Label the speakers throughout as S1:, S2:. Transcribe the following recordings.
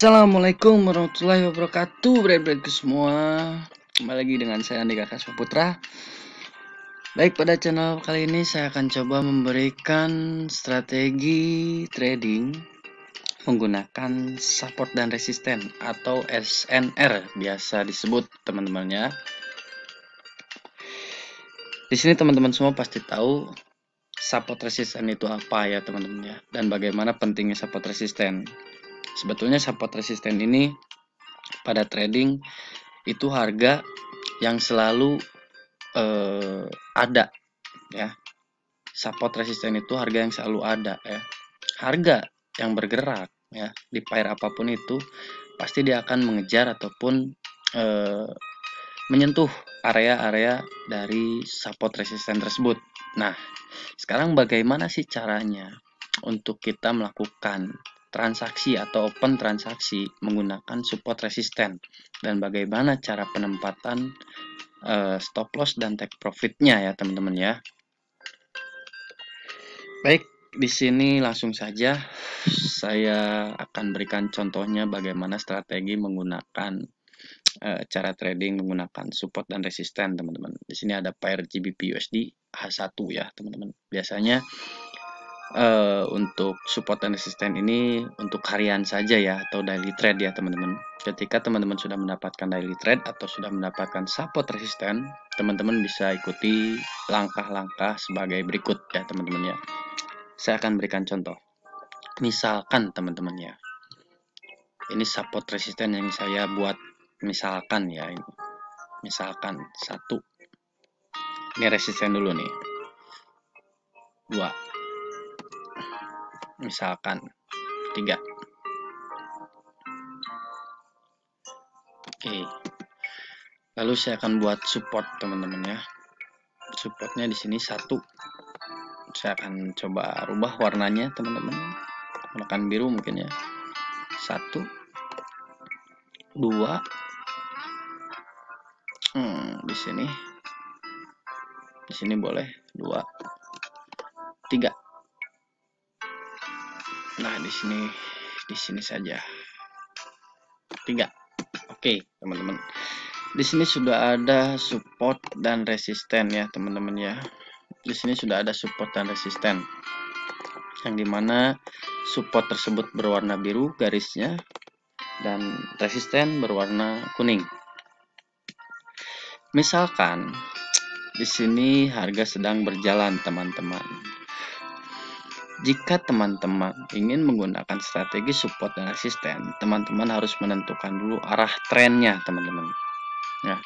S1: Assalamualaikum warahmatullahi wabarakatuh, break semua. Kembali lagi dengan saya Andika Kaspa Putra. Baik, pada channel kali ini saya akan coba memberikan strategi trading menggunakan support dan resisten atau SNR biasa disebut teman-temannya. Di sini teman-teman semua pasti tahu support resisten itu apa ya teman-teman ya, dan bagaimana pentingnya support resisten. Sebetulnya support resisten ini pada trading itu harga yang selalu ada ya. Support resisten itu harga yang selalu ada ya. Harga yang bergerak ya di pair apapun itu pasti dia akan mengejar ataupun menyentuh area-area dari support resisten tersebut. Nah, sekarang bagaimana sih caranya untuk kita melakukan transaksi atau open transaksi menggunakan support resisten, dan bagaimana cara penempatan stop loss dan take profitnya ya teman-teman ya. Baik, di sini langsung saja saya akan berikan contohnya bagaimana strategi menggunakan cara trading menggunakan support dan resisten teman-teman. Di sini ada pair GBP USD H1 ya teman-teman. Biasanya untuk support dan resisten ini untuk harian saja ya, atau daily trade ya teman-teman. Ketika teman-teman sudah mendapatkan daily trade atau sudah mendapatkan support resisten, teman-teman bisa ikuti langkah-langkah sebagai berikut ya teman-teman ya. Saya akan berikan contoh. Misalkan teman-teman ya, ini support resisten yang saya buat, misalkan ya, ini misalkan 1, ini resisten dulu nih, 2, misalkan 3. Oke, lalu saya akan buat support teman-teman ya. Supportnya di sini 1. Saya akan coba rubah warnanya teman-teman, menggunakan biru mungkin ya. 1, 2, di sini boleh 2, 3. Nah, di sini saja 3. Oke, teman-teman. Di sini sudah ada support dan resisten ya, teman-teman ya. Di sini sudah ada support dan resisten. Yang dimana support tersebut berwarna biru garisnya dan resisten berwarna kuning. Misalkan di sini harga sedang berjalan, teman-teman. Jika teman-teman ingin menggunakan strategi support dan resisten, teman-teman harus menentukan dulu arah trennya, teman-teman. Ya,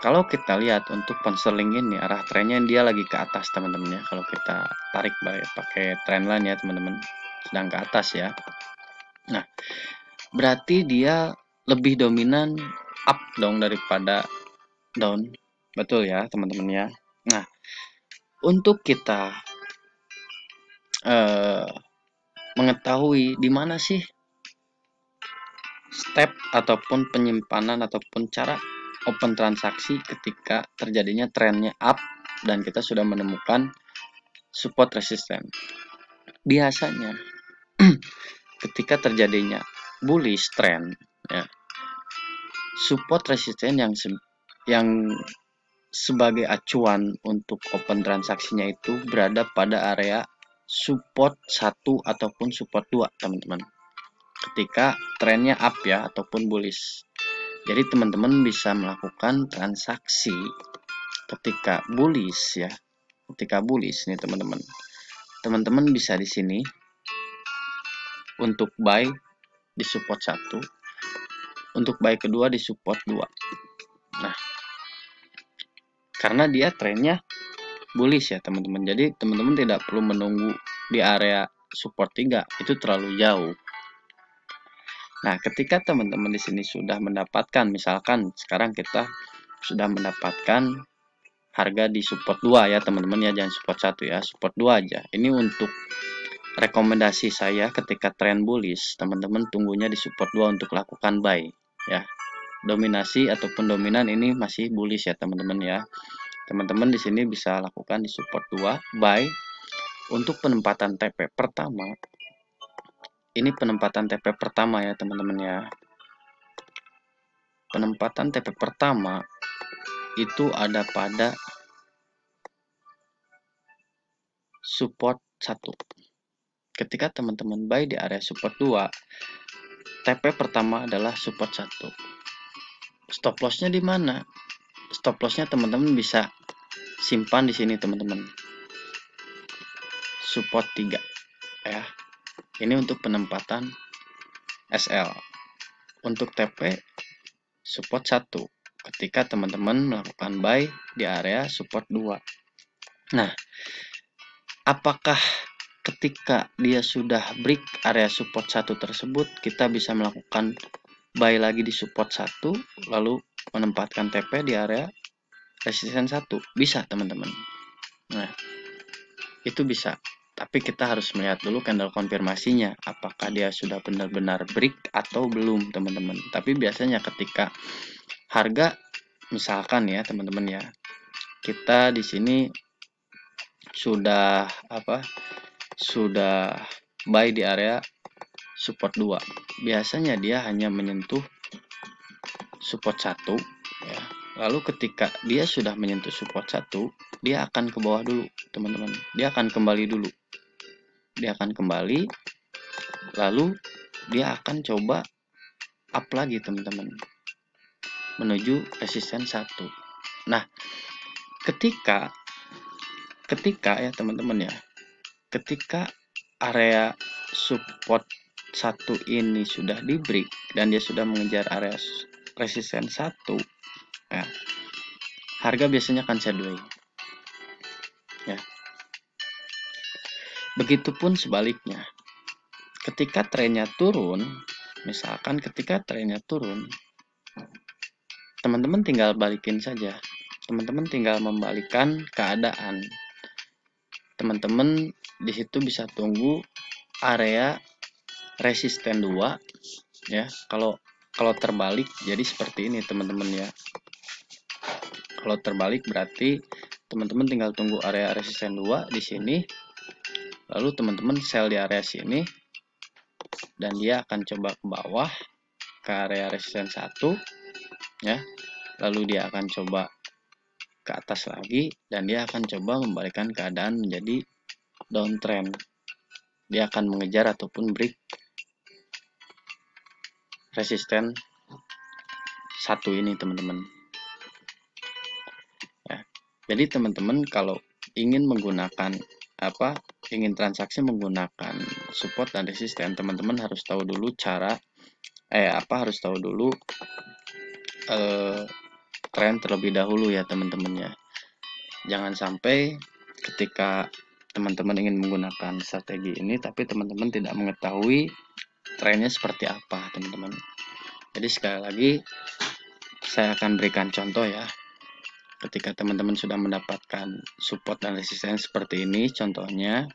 S1: kalau kita lihat untuk pound sterling ini arah trennya dia lagi ke atas, teman-teman ya. Kalau kita tarik pakai trendline ya, teman-teman, sedang ke atas ya. Nah, berarti dia lebih dominan up dong daripada down. Betul ya, teman-teman ya. Nah, untuk kita mengetahui di mana sih step ataupun penyimpanan ataupun cara open transaksi ketika terjadinya trennya up dan kita sudah menemukan support resisten. Biasanya ketika terjadinya bullish trend ya, support resisten yang sebagai acuan untuk open transaksinya itu berada pada area support 1 ataupun support 2, teman-teman. Ketika trennya up ya ataupun bullish. Jadi teman-teman bisa melakukan transaksi ketika bullish ya. Ketika bullish nih teman-teman. Teman-teman bisa di sini untuk buy di support 1, untuk buy kedua di support 2. Nah, karena dia trennya bullish ya teman-teman. Jadi teman-teman tidak perlu menunggu di area support 3, itu terlalu jauh. Nah, ketika teman-teman di sini sudah mendapatkan, misalkan sekarang kita sudah mendapatkan harga di support 2 ya teman-teman ya, jangan support 1 ya, support 2 aja. Ini untuk rekomendasi saya ketika trend bullish, teman-teman tunggunya di support 2 untuk lakukan buy ya. Dominasi ataupun dominan ini masih bullish ya teman-teman ya. Teman-teman di sini bisa lakukan di support 2 buy. Untuk penempatan TP pertama ini penempatan TP pertama ya teman-teman ya. Penempatan TP pertama itu ada pada support 1. Ketika teman-teman buy di area support 2, TP pertama adalah support 1. Stop lossnya di mana? Stop lossnya teman-teman bisa simpan di sini teman-teman. Support 3 ya. Ini untuk penempatan SL. Untuk TP support 1 ketika teman-teman melakukan buy di area support 2. Nah, apakah ketika dia sudah break area support 1 tersebut, kita bisa melakukan buy lagi di support 1, lalu menempatkan TP di area resisten 1? Bisa teman-teman. Nah, itu bisa. Tapi kita harus melihat dulu candle konfirmasinya, apakah dia sudah benar-benar break atau belum teman-teman. Tapi biasanya ketika harga, misalkan ya teman-teman ya, kita di sini sudah buy di area support 2. Biasanya dia hanya menyentuh support 1 ya. Lalu ketika dia sudah menyentuh support 1, dia akan ke bawah dulu teman-teman. Dia akan kembali dulu. Dia akan kembali, lalu dia akan coba up lagi teman-teman, menuju resisten 1. Nah, ketika ya teman-teman ya, ketika area support 1 ini sudah di break dan dia sudah mengejar area resisten 1, ya, harga biasanya akan sideways ya. Begitupun sebaliknya, ketika trennya turun, misalkan ketika trennya turun, teman-teman tinggal balikin saja. Teman-teman tinggal membalikkan keadaan. Teman-teman di situ bisa tunggu area resisten 2 ya. Kalau terbalik jadi seperti ini teman-teman ya. Kalau terbalik berarti teman-teman tinggal tunggu area resisten 2 di sini. Lalu teman-teman sell di area sini dan dia akan coba ke bawah ke area resisten 1 ya. Lalu dia akan coba ke atas lagi dan dia akan coba membalikkan keadaan menjadi downtrend. Dia akan mengejar ataupun break resisten 1 ini teman-teman ya. Jadi teman-teman kalau ingin menggunakan ingin transaksi menggunakan support dan resisten, teman-teman harus tahu dulu harus tahu dulu tren terlebih dahulu ya teman-teman ya. Jangan sampai ketika teman-teman ingin menggunakan strategi ini tapi teman-teman tidak mengetahui trennya seperti apa teman-teman. Jadi sekali lagi saya akan berikan contoh ya. Ketika teman-teman sudah mendapatkan support dan resisten seperti ini, contohnya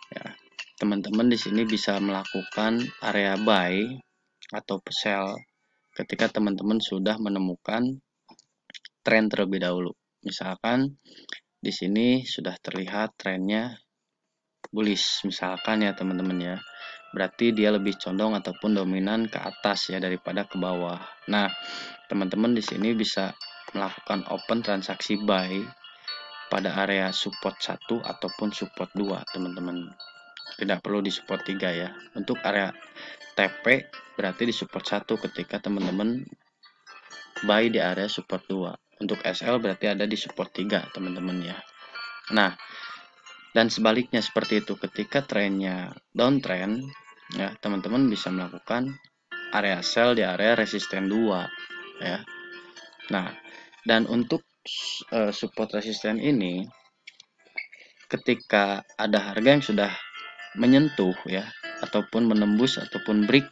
S1: ya, teman-teman di sini bisa melakukan area buy atau sell ketika teman-teman sudah menemukan tren terlebih dahulu. Misalkan di sini sudah terlihat trennya bullish misalkan ya teman-teman ya. Berarti dia lebih condong ataupun dominan ke atas ya daripada ke bawah. Nah, teman-teman di sini bisa melakukan open transaksi buy pada area support 1 ataupun support 2 teman-teman. Tidak perlu di support 3 ya. Untuk area TP berarti di support 1 ketika teman-teman buy di area support 2. Untuk SL berarti ada di support 3 teman-teman ya. Nah, dan sebaliknya seperti itu, ketika trennya downtrend ya, teman-teman bisa melakukan area sell di area resisten 2 ya. Nah, dan untuk support resisten ini, ketika ada harga yang sudah menyentuh ya ataupun menembus ataupun break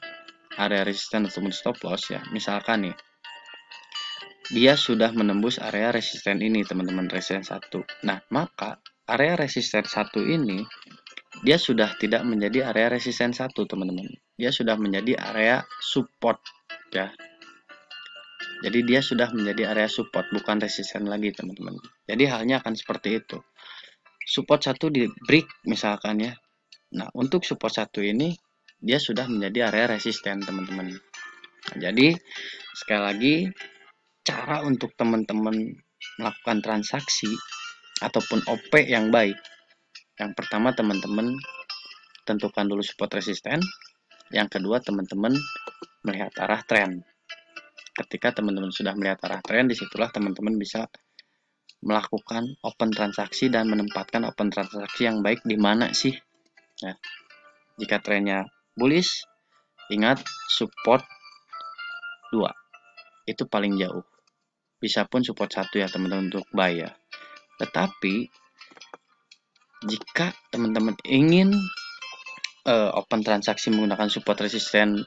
S1: area resisten ataupun stop loss ya, misalkan nih dia sudah menembus area resisten ini teman-teman, resisten 1. Nah, maka area resisten 1 ini dia sudah tidak menjadi area resisten 1 teman-teman, dia sudah menjadi area support ya. Jadi dia sudah menjadi area support, bukan resisten lagi teman-teman. Jadi halnya akan seperti itu. Support 1 di break misalkan ya. Nah, untuk support 1 ini dia sudah menjadi area resisten teman-teman. Nah, jadi sekali lagi, cara untuk teman-teman melakukan transaksi ataupun OP yang baik, yang pertama teman-teman tentukan dulu support resisten, yang kedua teman-teman melihat arah tren. Ketika teman-teman sudah melihat arah tren, disitulah teman-teman bisa melakukan open transaksi dan menempatkan open transaksi yang baik di mana sih. Nah, jika trennya bullish, ingat support 2 itu paling jauh. Bisa pun support 1 ya teman-teman untuk buy ya. Tetapi jika teman-teman ingin open transaksi menggunakan support resisten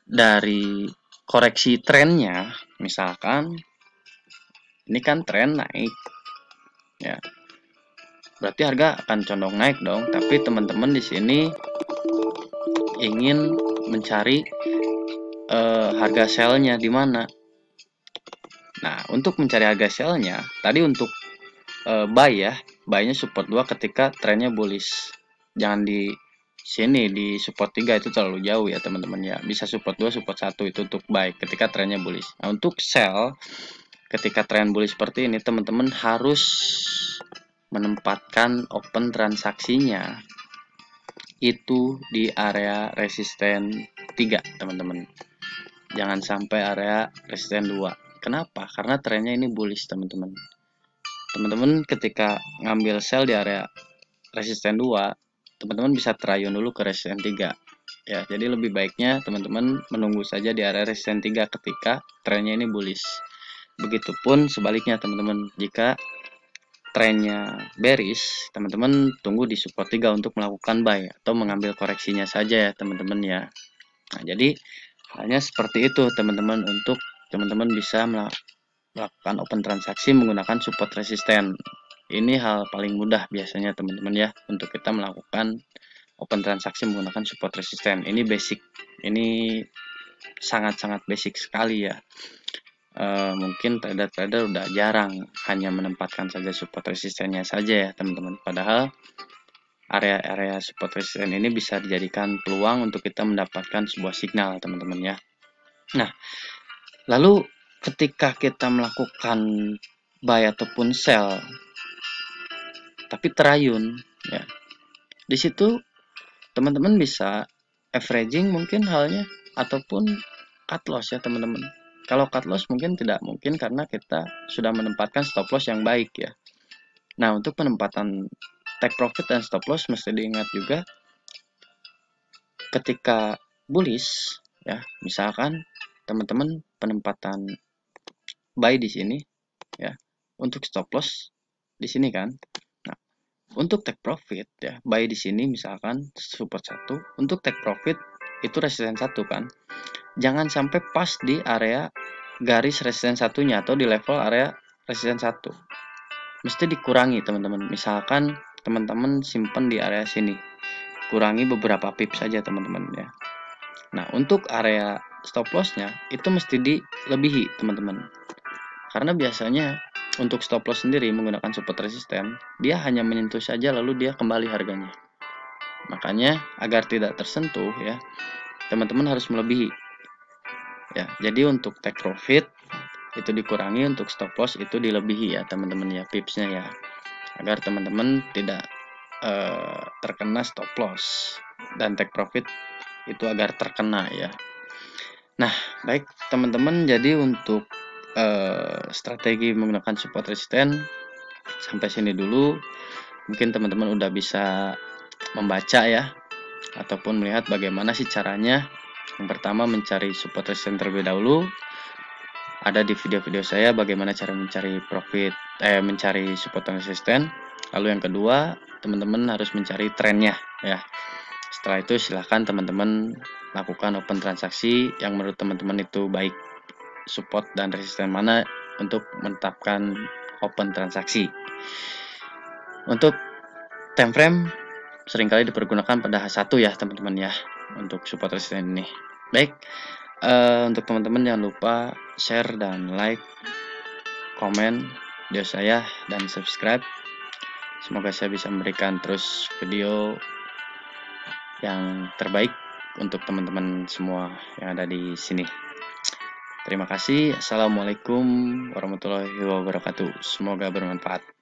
S1: dari koreksi trennya, misalkan ini kan tren naik ya, berarti harga akan condong naik dong. Tapi teman-teman di sini ingin mencari harga sell-nya di mana. Nah, untuk mencari harga sell-nya, tadi untuk buy ya, buy-nya support 2 ketika trennya bullish. Jangan di sini di support 3 itu terlalu jauh ya teman-teman ya. Bisa support 2, support 1 itu untuk buy ketika trennya bullish. Nah, untuk sell ketika tren bullish seperti ini, teman-teman harus menempatkan open transaksinya itu di area resisten 3 teman-teman. Jangan sampai area resisten 2. Kenapa? Karena trennya ini bullish teman-teman. Teman-teman ketika ngambil sell di area resisten 2, teman-teman bisa terayun dulu ke resisten 3 ya. Jadi lebih baiknya teman-teman menunggu saja di area resisten 3 ketika trennya ini bullish. Begitupun sebaliknya teman-teman, jika trennya bearish, teman-teman tunggu di support 3 untuk melakukan buy atau mengambil koreksinya saja ya teman-teman ya. Nah, jadi halnya seperti itu teman-teman, untuk teman-teman bisa melakukan open transaksi menggunakan support resisten. Ini hal paling mudah biasanya teman-teman ya, untuk kita melakukan open transaksi menggunakan support resisten. Ini basic, ini sangat-sangat basic sekali ya. Mungkin trader-trader udah jarang hanya menempatkan saja support resistennya saja ya teman-teman. Padahal area-area support resisten ini bisa dijadikan peluang untuk kita mendapatkan sebuah signal teman-teman ya. Nah, lalu ketika kita melakukan buy ataupun sell tapi terayun ya, di situ teman-teman bisa averaging mungkin halnya, ataupun cut loss ya teman-teman. Kalau cut loss mungkin tidak mungkin karena kita sudah menempatkan stop loss yang baik ya. Nah, untuk penempatan take profit dan stop loss mesti diingat juga ketika bullish ya. Misalkan teman-teman penempatan buy di sini ya, untuk stop loss di sini kan. Nah, untuk take profit ya, buy di sini misalkan support 1, untuk take profit itu resisten 1 kan. Jangan sampai pas di area garis resisten satunya atau di level area resisten 1. Mesti dikurangi teman-teman. Misalkan teman-teman simpan di area sini, kurangi beberapa pip saja teman-teman ya. Nah, untuk area stop lossnya itu mesti dilebihi teman-teman. Karena biasanya untuk stop loss sendiri menggunakan support resisten, dia hanya menyentuh saja lalu dia kembali harganya. Makanya agar tidak tersentuh ya, teman-teman harus melebihi ya. Jadi untuk take profit itu dikurangi, untuk stop loss itu dilebihi ya teman-teman ya, pipsnya ya, agar teman-teman tidak terkena stop loss, dan take profit itu agar terkena ya. Nah, baik teman-teman, jadi untuk strategi menggunakan support resisten sampai sini dulu. Mungkin teman-teman udah bisa membaca ya, ataupun melihat bagaimana sih caranya. Yang pertama, mencari support resisten terlebih dahulu. Ada di video-video saya bagaimana cara mencari mencari support resisten. Lalu yang kedua, teman-teman harus mencari trennya ya. Setelah itu silahkan teman-teman lakukan open transaksi yang menurut teman-teman itu baik, support dan resisten mana untuk menetapkan open transaksi. Untuk time frame seringkali dipergunakan pada H1 ya teman-teman ya, untuk support resisten ini. Baik, untuk teman-teman jangan lupa share dan like, komen video saya, dan subscribe. Semoga saya bisa memberikan terus video yang terbaik untuk teman-teman semua yang ada di sini. Terima kasih. Assalamualaikum warahmatullahi wabarakatuh. Semoga bermanfaat.